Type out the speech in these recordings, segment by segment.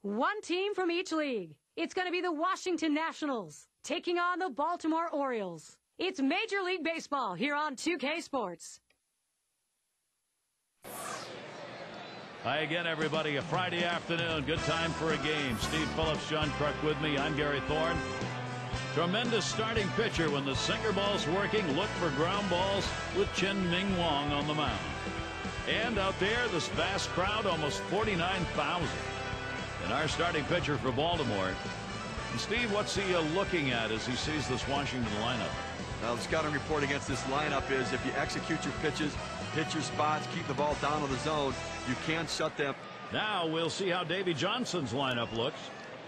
One team from each league. It's going to be the Washington Nationals taking on the Baltimore Orioles. It's Major League Baseball here on 2K Sports. Hi again, everybody. A Friday afternoon. Good time for a game. Steve Phillips, John Kruk with me. I'm Gary Thorne. Tremendous starting pitcher when the sinker ball's working. Look for ground balls with Chien-Ming Wang on the mound. And out there, this vast crowd, almost 49,000. And our starting pitcher for Baltimore. And Steve, what's he looking at as he sees this Washington lineup? Well, the scouting report against this lineup is if you execute your pitches, hit your spots, keep the ball down on the zone, you can't shut them. Now we'll see how Davy Johnson's lineup looks.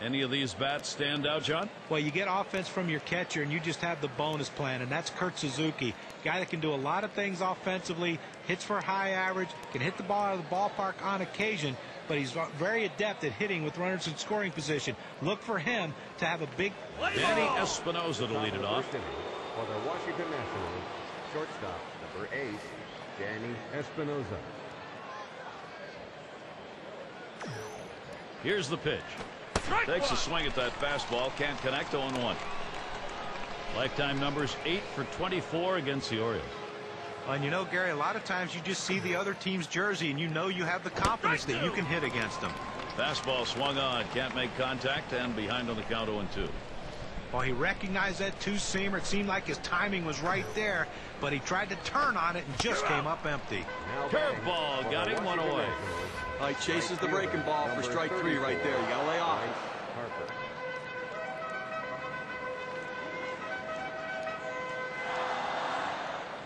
Any of these bats stand out, John? Well, you get offense from your catcher, and you just have the bonus plan, and that's Kurt Suzuki. Guy that can do a lot of things offensively, hits for high average, can hit the ball out of the ballpark on occasion, but he's very adept at hitting with runners in scoring position. Look for him to have a big... Danny Espinosa to lead it off. For the Washington Nationals, shortstop, number 8, Danny Espinosa. Here's the pitch. Takes a swing at that fastball. Can't connect. 0-1. Lifetime numbers 8 for 24 against the Orioles. And you know, Gary, a lot of times you just see the other team's jersey and you know you have the confidence that you can hit against them. Fastball swung on. Can't make contact and behind on the count. 0-2. Well, he recognized that two-seamer. It seemed like his timing was right there, but he tried to turn on it and just came up empty. Curveball got him, 1 away. He chases the breaking ball for strike 3 right there. You got to lay off.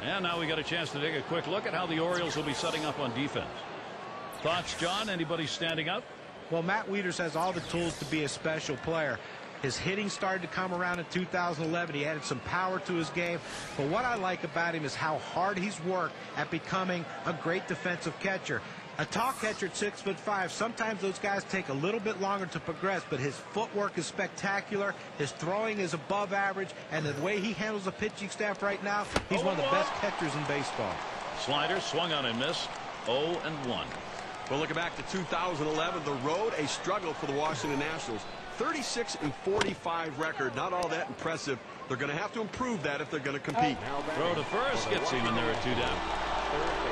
And now we got a chance to take a quick look at how the Orioles will be setting up on defense. Thoughts, John? Anybody standing out? Well, Matt Wieters has all the tools to be a special player. His hitting started to come around in 2011. He added some power to his game. But what I like about him is how hard he's worked at becoming a great defensive catcher. A tall catcher at 6'5", sometimes those guys take a little bit longer to progress, but his footwork is spectacular. His throwing is above average, and the way he handles the pitching staff right now, he's one of the best catchers in baseball. Slider swung on and missed. 0-1. Well, looking back to 2011, the road a struggle for the Washington Nationals. 36-45 record, not all that impressive. They're going to have to improve that if they're going to compete. Throw to first gets him, and there are 2 down.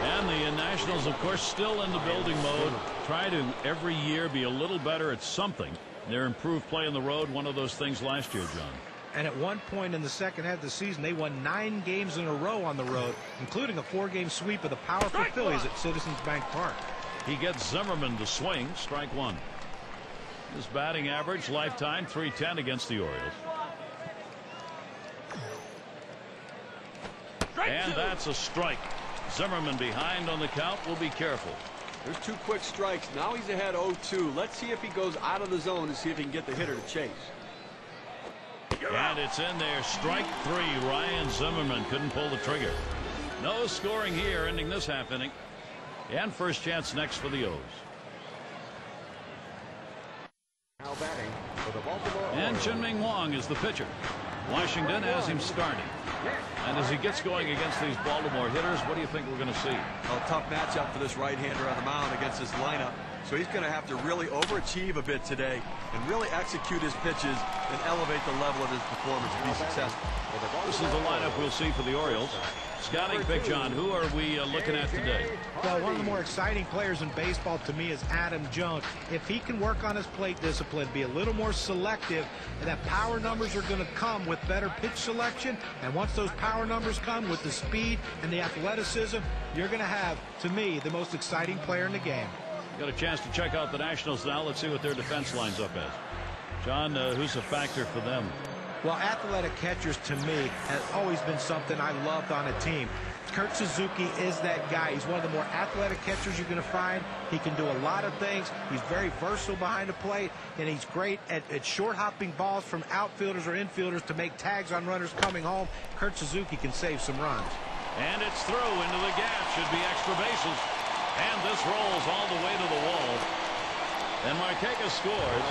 And the Nationals, of course, still in the building mode. Try to every year be a little better at something. Their improved play on the road, one of those things last year, John. And at one point in the second half of the season, they won 9 games in a row on the road, including a 4-game sweep of the powerful Phillies at Citizens Bank Park. He gets Zimmerman to swing. Strike 1. His batting average lifetime .310 against the Orioles. And that's a strike. Zimmerman behind on the count. Will be careful. There's 2 quick strikes. Now he's ahead 0-2. Let's see if he goes out of the zone and see if he can get the hitter to chase. And it's in there. Strike 3. Ryan Zimmerman couldn't pull the trigger. No scoring here, ending this half inning. And first chance next for the O's. Now batting for the Baltimore And Orioles. Chien-Ming Wang is the pitcher. Washington has him starting. And as he gets going against these Baltimore hitters, what do you think we're going to see? A tough matchup for this right-hander on the mound against this lineup. So he's going to have to really overachieve a bit today and really execute his pitches and elevate the level of his performance to be successful. This is the lineup we'll see for the Orioles. Scouting pick, John. Who are we looking at today? Well, one of the more exciting players in baseball to me is Adam Jones. If he can work on his plate discipline, be a little more selective, and that power numbers are going to come with better pitch selection. And once those power numbers come with the speed and the athleticism, you're going to have, to me, the most exciting player in the game. Got a chance to check out the Nationals now. Let's see what their defense lines up as. John, who's a factor for them? Well, athletic catchers to me has always been something I loved on a team. Kurt Suzuki is that guy. He's one of the more athletic catchers you're going to find. He can do a lot of things. He's very versatile behind the plate, and he's great at short hopping balls from outfielders or infielders to make tags on runners coming home. Kurt Suzuki can save some runs. And it's through into the gap. Should be extra bases. And this rolls all the way to the wall. And Marquez scores.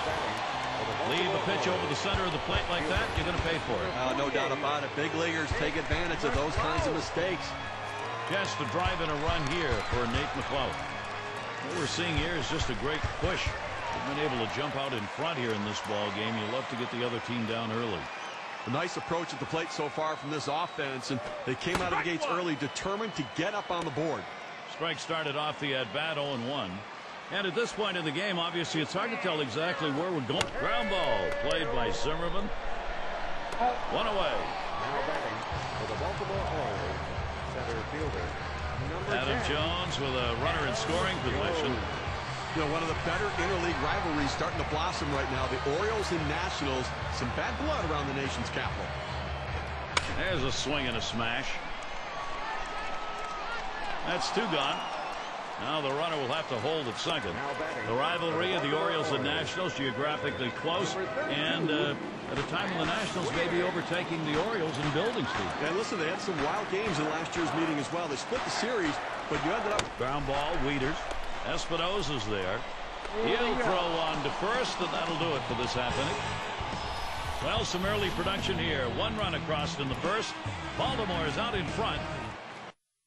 Leave the pitch over the center of the plate like that, you're going to pay for it. No doubt about it. Big leaguers take advantage of those kinds of mistakes. Just to drive in a run here for Nate McClellan. What we're seeing here is just a great push. Been able to jump out in front here in this ball game. You love to get the other team down early. A nice approach at the plate so far from this offense, and they came out of the gates early, determined to get up on the board. Strike started off the at-bat 0-1. And at this point in the game, obviously, it's hard to tell exactly where we're going. Ground ball played by Zimmerman. One away. Now batting for the Baltimore Orioles, center fielder, number Adam 10. Jones with a runner in scoring position. You know, one of the better interleague rivalries starting to blossom right now. The Orioles and Nationals. Some bad blood around the nation's capital. There's a swing and a smash. That's two gone. Now the runner will have to hold at second. The rivalry of the Orioles and Nationals geographically close, and at a time when the Nationals may be overtaking the Orioles in building speed. And listen, they had some wild games in last year's meeting as well. They split the series, but you ended up. Ground ball, Wieters. Espinosa's there. He'll throw on to first, and that'll do it for this half inning. Well, some early production here. One run across in the first. Baltimore is out in front.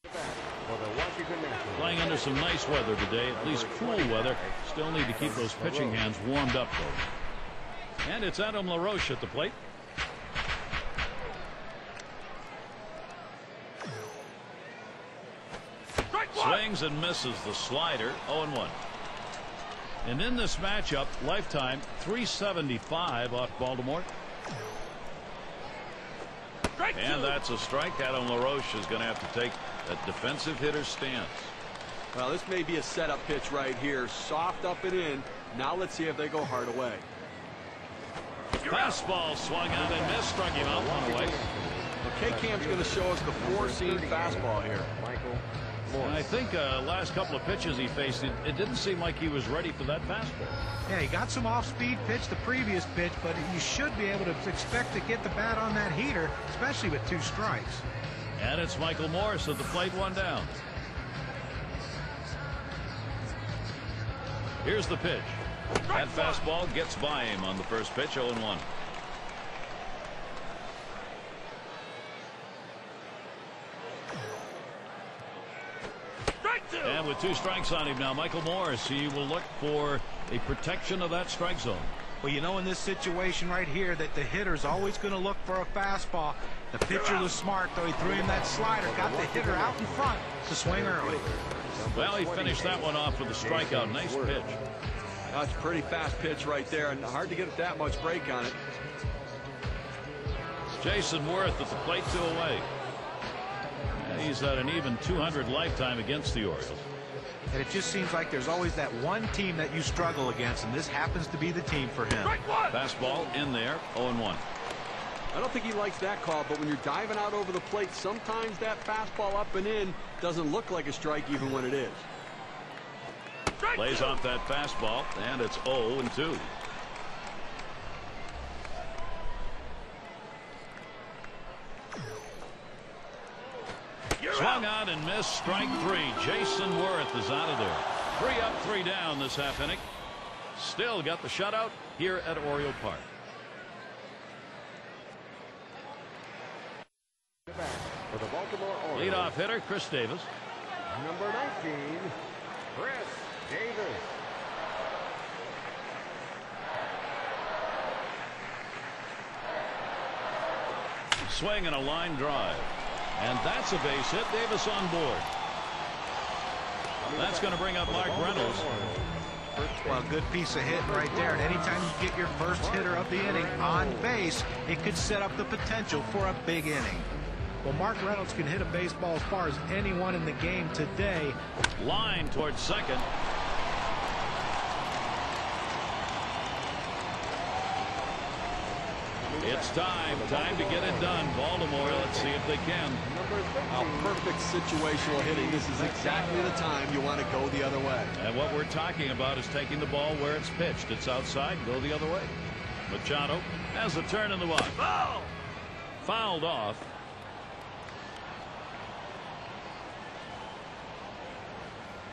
For the Washington Nationals. Playing under some nice weather today, at least cool weather. Still need to keep those pitching hands warmed up, though. And it's Adam LaRoche at the plate. Swings and misses the slider. 0-1. And in this matchup, lifetime 375 off Baltimore. And that's a strike. Adam LaRoche is going to have to take that defensive hitter's stance. Well, this may be a setup pitch right here. Soft up and in. Now let's see if they go hard away. Fastball swung out and missed. Struck him out. One away. K-Cam's going to show us the four-seam fastball here. And I think last couple of pitches he faced, it didn't seem like he was ready for that fastball. Yeah, he got some off-speed pitch the previous pitch, but you should be able to expect to get the bat on that heater, especially with two strikes. And it's Michael Morris at the plate, one down. Here's the pitch. That fastball gets by him on the first pitch, 0-1. And with two strikes on him now, Michael Morris, he will look for a protection of that strike zone. Well, you know, in this situation right here that the hitter's always going to look for a fastball. The pitcher was smart, though. He threw him that slider, got the hitter out in front to swing early. Well, he finished that one off with a strikeout. Nice pitch. That's a pretty fast pitch right there, and hard to get that much break on it. Jason Worth at the plate, 2 away. He's at an even 200 lifetime against the Orioles. And it just seems like there's always that one team that you struggle against, and this happens to be the team for him. Fastball in there, 0-1. I don't think he likes that call, but when you're diving out over the plate, sometimes that fastball up and in doesn't look like a strike even when it is. Lays off that fastball, and it's 0-2. Swung out and missed. Strike three. Jason Worth is out of there. 3 up, 3 down this half inning. Still got the shutout here at Oriole Park. For the Baltimore Orioles. Leadoff hitter Chris Davis. Number 19, Chris Davis. Swing and a line drive. And that's a base hit. Davis on board. That's going to bring up Mark Reynolds. Well, good piece of hitting right there. And anytime you get your first hitter of the inning on base, it could set up the potential for a big inning. Well, Mark Reynolds can hit a baseball as far as anyone in the game today. Line towards second. It's time to get it done. Baltimore, let's see if they can. Perfect situational hitting. This is exactly the time you want to go the other way. And what we're talking about is taking the ball where it's pitched. It's outside, go the other way. Machado has a turn in the box. Fouled off.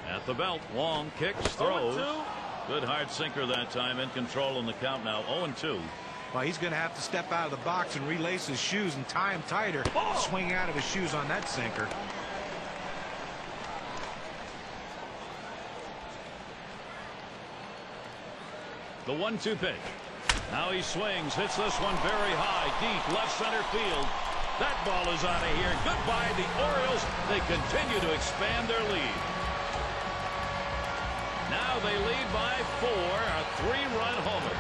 At the belt, Wong kicks, throws. Good hard sinker that time, in control in the count now, 0-2. Well, he's going to have to step out of the box and relace his shoes and tie him tighter. Swing out of his shoes on that sinker. The 1-2 pitch. Now he swings, hits this one very high, deep left center field. That ball is out of here. Goodbye, the Orioles. They continue to expand their lead. Now they lead by 4, a 3-run homer.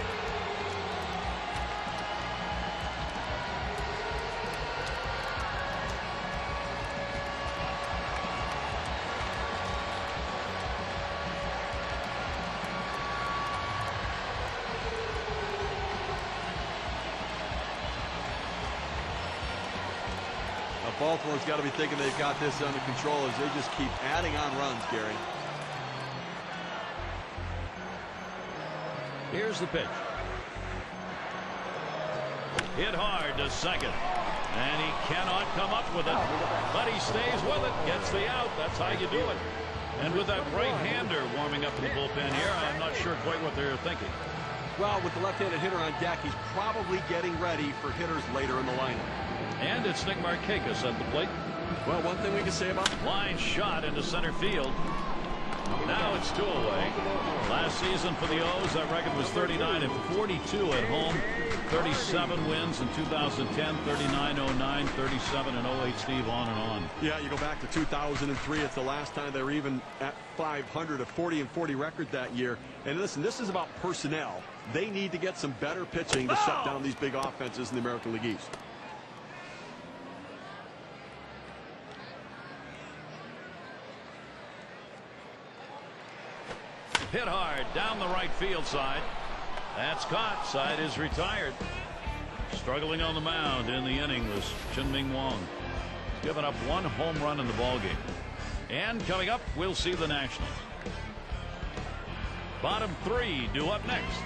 Baltimore's got to be thinking they've got this under control as they just keep adding on runs, Gary. Here's the pitch. Hit hard to second. And he cannot come up with it. But he stays with it. Gets the out. That's how you do it. And with that right-hander warming up in the bullpen here, I'm not sure quite what they're thinking. Well, with the left-handed hitter on deck, he's probably getting ready for hitters later in the lineup. And it's Nick Markakis at the plate. Well, one thing we can say about Line shot into center field. Now it's 2 away. Last season for the O's, that record was 39-42 at home. 37 wins in 2010, 39-09, 37-08, Steve, on and on. Yeah, you go back to 2003. It's the last time they were even at 500, a 40-40 record that year. And listen, this is about personnel. They need to get some better pitching to shut down these big offenses in the American League East. Hit hard down the right field side. That's caught. Side is retired. Struggling on the mound in the inning was Chien-Ming Wang. Giving up 1 home run in the ballgame. And coming up, we'll see the Nationals. Bottom 3 due up next.